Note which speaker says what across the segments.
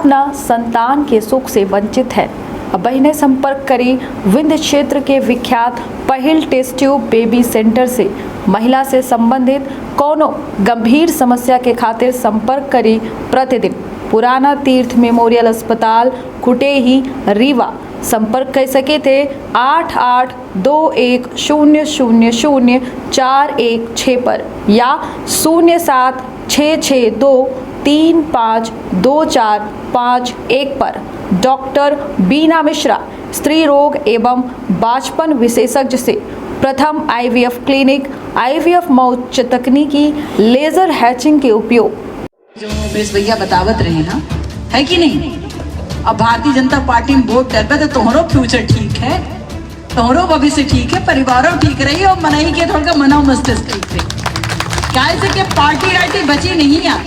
Speaker 1: अपना संतान के सुख से वंचित है। बहनें संपर्क करी विंध्य क्षेत्र के विख्यात पहिल टेस्ट ट्यूब बेबी सेंटर से। महिला से संबंधित कोनो गंभीर समस्या के खातिर संपर्क करी प्रतिदिन पुराना तीर्थ मेमोरियल अस्पताल कुटेही रीवा। संपर्क कर सके थे 8821000416 पर या 0766235245 पर। डॉक्टर बीना मिश्रा, स्त्री रोग एवं बांझपन विशेषज्ञ से प्रथम IVF क्लिनिक, IVF मौच तकनीकी, लेजर हैचिंग के उपयोग।
Speaker 2: जो भैया बतावत रहे ना, है कि नहीं? अब भारतीय जनता पार्टी में वोट करबे तो तुम्हारो फ्यूचर ठीक है, तुम्हारो भविष्य ठीक है, परिवारों ठीक रही और मनाई के थोड़ा मनो मस्तिष्क ठीक रही। क्या से कि पार्टी राइटी बची नहीं है।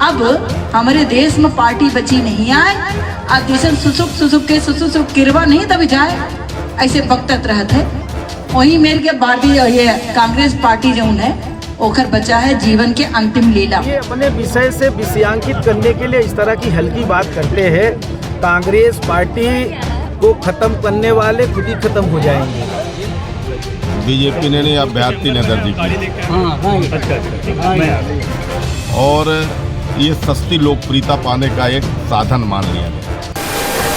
Speaker 2: अब हमारे देश में पार्टी बची नहीं आए, अब देश सुसुक किरवा नहीं तभी जाए, ऐसे वक्तत रहते है। वही मेरे के भारतीय ये कांग्रेस पार्टी जो है ओखर बचा है जीवन के अंतिम लीला।
Speaker 3: ये अपने विषय से विषयांकित करने के लिए इस तरह की हल्की बात करते हैं। कांग्रेस पार्टी को खत्म करने वाले खुद ही खत्म हो जाएंगे।
Speaker 4: बीजेपी ने नहीं अभ्यर्थी नगर दी और ये सस्ती लोकप्रियता पाने का एक साधन मान लिया गया।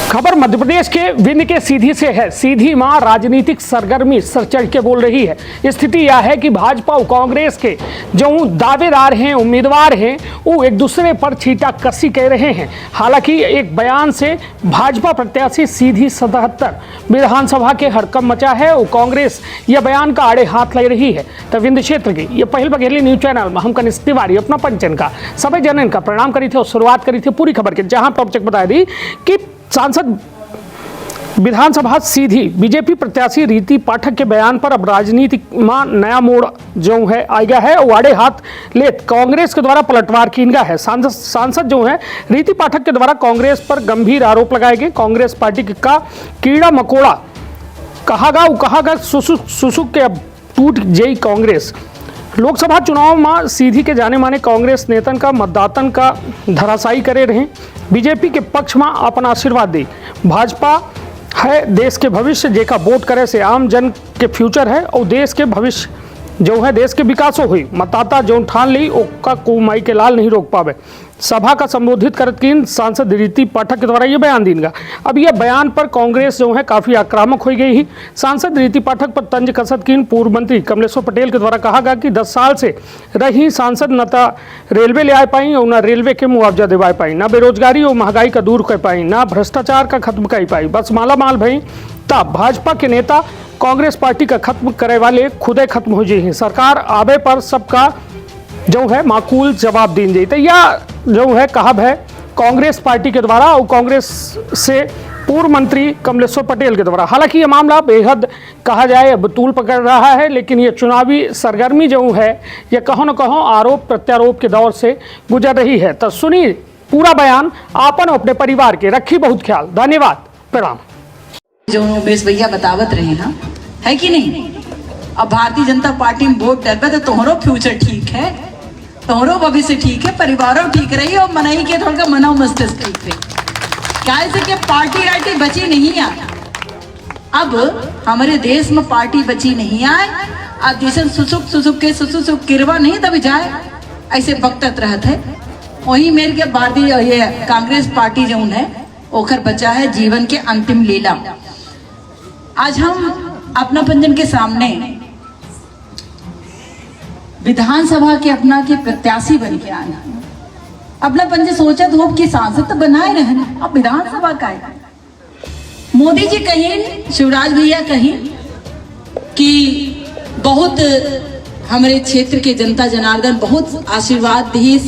Speaker 5: खबर मध्य प्रदेश के विंध्य के सीधी से है। सीधी मां राजनीतिक सरगर्मी सर चढ़ के बोल रही है। स्थिति यह है कि भाजपा और कांग्रेस के जो दावेदार हैं, उम्मीदवार हैं, वो एक दूसरे पर छींटाकशी कह रहे हैं। हालांकि एक बयान से भाजपा प्रत्याशी सीधी 77 विधानसभा के हड़कंप मचा है और कांग्रेस यह बयान का आड़े हाथ लग रही है। तो विंध्य क्षेत्र की ये पहल बघेली न्यूज चैनल में हम कनिष्ठ तिवारी अपना पंचन का सभी जनन का प्रणाम करी थे और शुरुआत करी थी पूरी खबर के, जहां टॉप बता दी कि सांसद विधानसभा सीधी बीजेपी प्रत्याशी रीति पाठक के बयान पर अब राजनीति में नया मोड़ जो है आ गया है और आड़े हाथ ले कांग्रेस के द्वारा पलटवार की गया है। सांसद जो है रीति पाठक के द्वारा कांग्रेस पर गंभीर आरोप लगाए गए। कांग्रेस पार्टी का कीड़ा मकोड़ा कहा सुसुक के अब टूट गई कांग्रेस। लोकसभा चुनाव में सीधी के जाने माने कांग्रेस नेतन का मतदातन का धराशायी करे रहे। बीजेपी के पक्ष में अपना आशीर्वाद दी। भाजपा है देश के भविष्य, जेका वोट करे से आम जन के फ्यूचर है और देश के भविष्य जो है देश के विकास हुई। मतदाता जो ठान ली ओका को माई के लाल नहीं रोक पावे। सभा का संबोधित करतीन सांसद रीति पाठक के द्वारा ये बयान दीनगा। अब यह बयान पर कांग्रेस जो है काफी आक्रामक हो गई ही। सांसद रीति पाठक पर तंज कसत की पूर्व मंत्री कमलेश्वर पटेल के द्वारा कहा गया कि 10 साल से रही सांसद न तो रेलवे ले आ पाई और न रेलवे के मुआवजा दिवा पाई, न बेरोजगारी और महंगाई का दूर कर पाई, न भ्रष्टाचार का खत्म कर पाई, बस माला माल भई। तब भाजपा के नेता कांग्रेस पार्टी का खत्म करे वाले खुदे खत्म हो जाए। सरकार आबे पर सबका जो है माकूल जवाब दीन जाते या जो है कहब है कांग्रेस पार्टी के द्वारा और कांग्रेस से पूर्व मंत्री कमलेश्वर पटेल के द्वारा। हालांकि ये मामला बेहद कहा जाए अब तूल पकड़ रहा है, लेकिन ये चुनावी सरगर्मी जो है ये कहो न कहो आरोप प्रत्यारोप के दौर से गुजर रही है। तो सुनिए पूरा बयान, आपन अपने परिवार के रखी बहुत ख्याल। धन्यवाद, प्रणाम।
Speaker 2: जो भैया बतावत रहे ना, है कि नहीं? अब भारतीय जनता पार्टी में वोट करबे तो तुम्हारो फ्यूचर ठीक है, तुम्हारो भविष्य ठीक है, परिवारों ठीक रही और मनाई के थोड़ा मनो मस्तिष्क ठीक रही। क्या से कि पार्टी राइटी बची नहीं है। अब हमारे देश में पार्टी बची नहीं आए, अब देश सुसुक किरवा नहीं तभी जाए, ऐसे वक्तत रहते है। वही मेरे के भारतीय ये कांग्रेस पार्टी जो है ओखर बचा है जीवन के अंतिम लीला। आज हम अपना पंजन के सामने विधानसभा के अपना के प्रत्याशी बन के आए। अपना पंजे सोचा तो कि सांसद तो बनाए रहे, अब विधानसभा का है। मोदी जी कहीं, शिवराज भैया कहीं कि बहुत हमारे क्षेत्र के जनता जनार्दन बहुत आशीर्वाद दीस,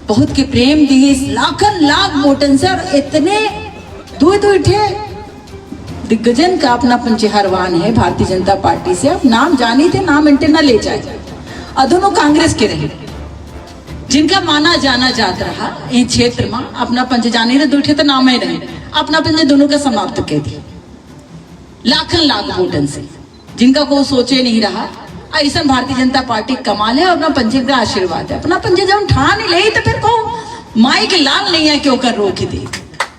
Speaker 2: बहुत के प्रेम दीस, लाखन लाख वोटन सर इतने दो थे दिग्गजन का अपना पंचहरवान है भारतीय जनता पार्टी से। अब नाम जानी थे, नाम इंटर ना ले जाए। दोनों कांग्रेस के रहे जिनका माना जाना जाता रहा इन क्षेत्र में। अपना पंच जाने रहे दूठे तो नाम ही रहे, अपना पंच दोनों का समाप्त कर दिया लाखन लाख वोटन से, जिनका कोई सोचे नहीं रहा। ऐसा भारतीय जनता पार्टी कमाल है, अपना पंचे का आशीर्वाद है। अपना पंचे जब ठान ले तो फिर को माइक लाल नैया के होकर रोक दे।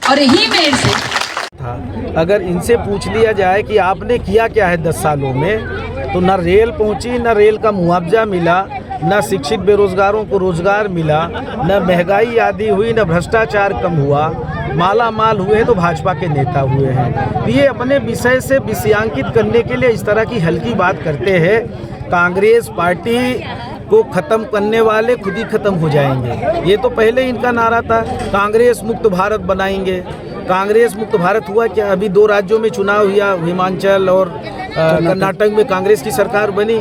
Speaker 2: और यही मेरे से
Speaker 3: था। अगर इनसे पूछ लिया जाए कि आपने किया क्या है 10 सालों में, तो न रेल पहुंची, न रेल का मुआवजा मिला, न शिक्षित बेरोजगारों को रोजगार मिला, न महंगाई आदि हुई, न भ्रष्टाचार कम हुआ। माला माल हुए तो भाजपा के नेता हुए हैं। तो ये अपने विषय से विषयांकित करने के लिए इस तरह की हल्की बात करते हैं। कांग्रेस पार्टी को ख़त्म करने वाले खुद ही ख़त्म हो जाएंगे। ये तो पहले इनका नारा था, कांग्रेस मुक्त भारत बनाएंगे। कांग्रेस मुक्त भारत हुआ क्या? अभी 2 राज्यों में चुनाव हुआ, हिमाचल और कर्नाटक में कांग्रेस की सरकार बनी,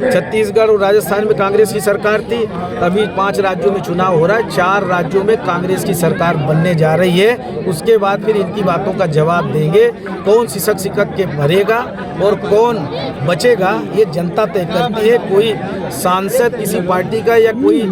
Speaker 3: छत्तीसगढ़ और राजस्थान में कांग्रेस की सरकार थी। अभी 5 राज्यों में चुनाव हो रहा है, 4 राज्यों में कांग्रेस की सरकार बनने जा रही है। उसके बाद फिर इनकी बातों का जवाब देंगे। कौन सिसक के मरेगा और कौन बचेगा, ये जनता तय करती है। कोई सांसद किसी पार्टी का या कोई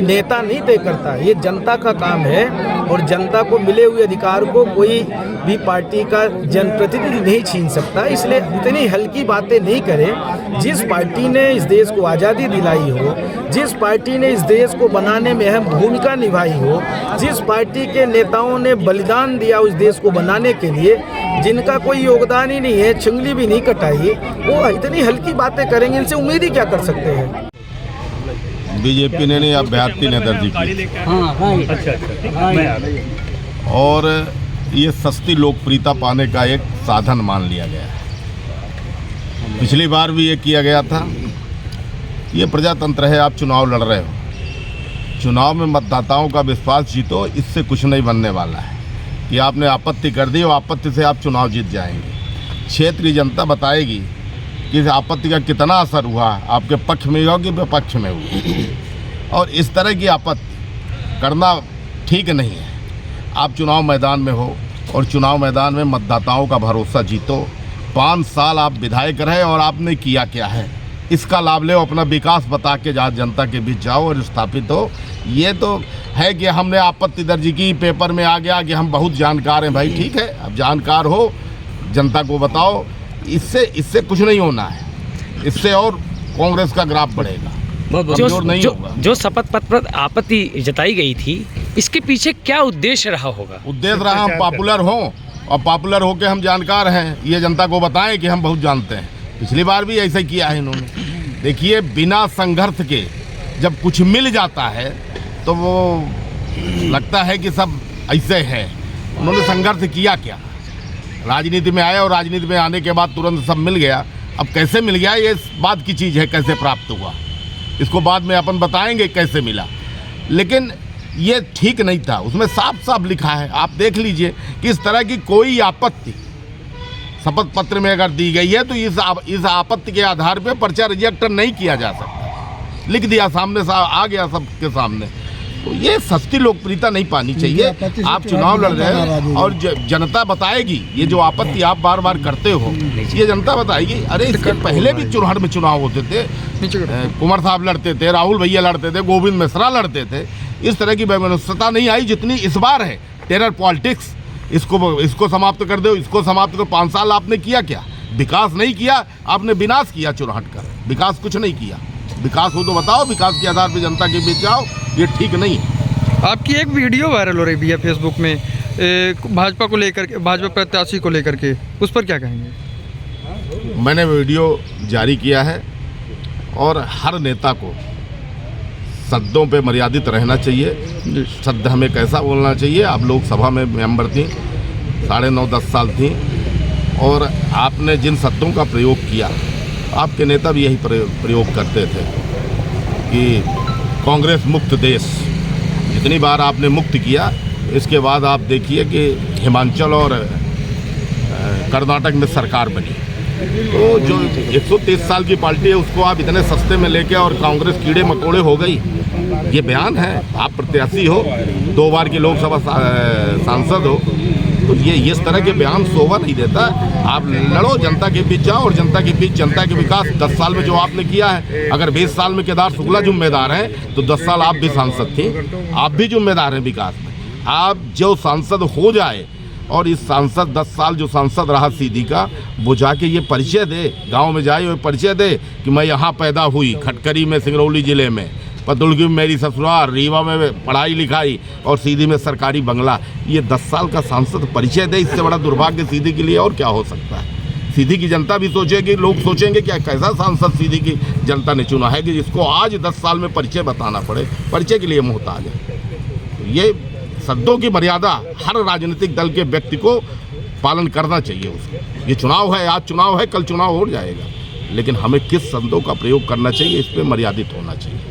Speaker 3: नेता नहीं तय करता, ये जनता का काम है। और जनता को मिले हुए अधिकार को कोई भी पार्टी का जनप्रतिनिधि नहीं छीन सकता। इसलिए इतनी हल्की बातें नहीं करें। जिस पार्टी ने इस देश को आज़ादी दिलाई हो, जिस पार्टी ने इस देश को बनाने में अहम भूमिका निभाई हो, जिस पार्टी के नेताओं ने बलिदान दिया उस देश को बनाने के लिए, जिनका कोई योगदान ही नहीं है, चुंगली भी नहीं कटाई, वो इतनी हल्की बातें करेंगे। इनसे उम्मीद ही क्या कर सकते हैं?
Speaker 4: बीजेपी ने नहीं, अभ्यर्थी ने दर्ज की। और ये सस्ती लोकप्रियता पाने का एक साधन मान लिया गया है। पिछली बार भी ये किया गया था। ये प्रजातंत्र है, आप चुनाव लड़ रहे हो, चुनाव में मतदाताओं का विश्वास जीतो, इससे कुछ नहीं बनने वाला है कि आपने आपत्ति कर दी और आपत्ति से आप चुनाव जीत जाएंगे। क्षेत्रीय जनता बताएगी कि इस आपत्ति का कितना असर हुआ, आपके पक्ष में हुआ कि विपक्ष में हुआ। और इस तरह की आपत्ति करना ठीक नहीं है। आप चुनाव मैदान में हो और चुनाव मैदान में मतदाताओं का भरोसा जीतो। 5 साल आप विधायक रहे और आपने किया क्या है, इसका लाभ ले, अपना विकास बता के जहाँ जनता के बीच जाओ और स्थापित हो। ये तो है कि हमने आपत्ति दर्ज की, पेपर में आ गया कि हम बहुत जानकार हैं। भाई ठीक है, अब जानकार हो, जनता को बताओ। इससे कुछ नहीं होना है, इससे और कांग्रेस का ग्राफ बढ़ेगा, कमजोर नहीं होगा।
Speaker 6: जो शपथ पत्र पर आपत्ति जताई गई थी, इसके पीछे क्या उद्देश्य रहा होगा?
Speaker 4: उद्देश्य रहा हम पॉपुलर हों और पॉपुलर होकर हम जानकार हैं, ये जनता को बताएं कि हम बहुत जानते हैं। पिछली बार भी ऐसा किया है इन्होंने। देखिए, बिना संघर्ष के जब कुछ मिल जाता है तो वो लगता है कि सब ऐसे है। उन्होंने संघर्ष किया क्या? राजनीति में आए और राजनीति में आने के बाद तुरंत सब मिल गया। अब कैसे मिल गया, ये इस बात की चीज़ है, कैसे प्राप्त हुआ इसको बाद में अपन बताएंगे कैसे मिला। लेकिन ये ठीक नहीं था, उसमें साफ साफ लिखा है, आप देख लीजिए कि इस तरह की कोई आपत्ति शपथ पत्र में अगर दी गई है तो इस आपत्ति के आधार पे पर्चा रिजेक्ट नहीं किया जा सकता। लिख दिया, सामने आ गया सबके सामने। तो ये सस्ती लोकप्रियता नहीं पानी चाहिए। आप चुनाव लड़ रहे हैं और जनता बताएगी, ये जो आपत्ति आप बार बार करते हो, ये जनता बताएगी। अरे इसके पहले भी चुनाव में चुनाव होते थे, कुंवर साहब लड़ते थे, राहुल भैया लड़ते थे, गोविंद मिश्रा लड़ते थे। इस तरह की बेमनुष्यता नहीं आई जितनी इस बार है। टेरर पॉलिटिक्स, इसको समाप्त कर दो, इसको समाप्त करो। 5 साल आपने किया क्या? विकास नहीं किया, आपने विनाश किया चुनाव कर। विकास कुछ नहीं किया। विकास हो तो बताओ, विकास के आधार पर जनता के बीच जाओ, ये ठीक नहीं है।
Speaker 7: आपकी एक वीडियो वायरल हो रही है फेसबुक में भाजपा को लेकर के, भाजपा प्रत्याशी को लेकर के, उस पर क्या कहेंगे?
Speaker 4: मैंने वीडियो जारी किया है और हर नेता को शब्दों पे मर्यादित रहना चाहिए। शब्द हमें कैसा बोलना चाहिए। आप लोकसभा में मेंबर थी, 9.5-10 साल थी, और आपने जिन शब्दों का प्रयोग किया, आपके नेता भी यही प्रयोग करते थे कि कांग्रेस मुक्त देश। जितनी बार आपने मुक्त किया, इसके बाद आप देखिए कि हिमाचल और कर्नाटक में सरकार बनी। तो जो 123 साल की पार्टी है उसको आप इतने सस्ते में लेके और कांग्रेस कीड़े मकोड़े हो गई। ये बयान है। आप प्रत्याशी हो, 2 बार की लोकसभा सांसद हो, तो ये इस तरह के बयान शोभा नहीं देता। आप लड़ो, जनता के बीच जाओ और जनता के बीच जनता के विकास। 10 साल में जो आपने किया है, अगर 20 साल में केदार शुक्ला जिम्मेदार हैं तो 10 साल आप भी सांसद थे, आप भी जिम्मेदार हैं विकास में। आप जो सांसद हो जाए और इस सांसद 10 साल जो सांसद रहा सीधी का, वो जाके ये परिचय दे, गांव में जाए और परिचय दे कि मैं यहाँ पैदा हुई, खटकरी में, सिंगरौली ज़िले में, पतुलगी में मेरी ससुराल, रीवा में पढ़ाई लिखाई और सीधी में सरकारी बंगला। ये 10 साल का सांसद परिचय दे, इससे बड़ा दुर्भाग्य सीधी के लिए और क्या हो सकता है। सीधी की जनता भी सोचेगी, लोग सोचेंगे क्या कैसा सांसद सीधी की जनता ने चुना है कि जिसको आज 10 साल में परिचय बताना पड़े, परिचय के लिए मोहताज है। तो ये सद्दों की मर्यादा हर राजनीतिक दल के व्यक्ति को पालन करना चाहिए उसको। ये चुनाव है, आज चुनाव है, कल चुनाव हो जाएगा, लेकिन हमें किस शब्दों का प्रयोग करना चाहिए, इस पर मर्यादित होना चाहिए।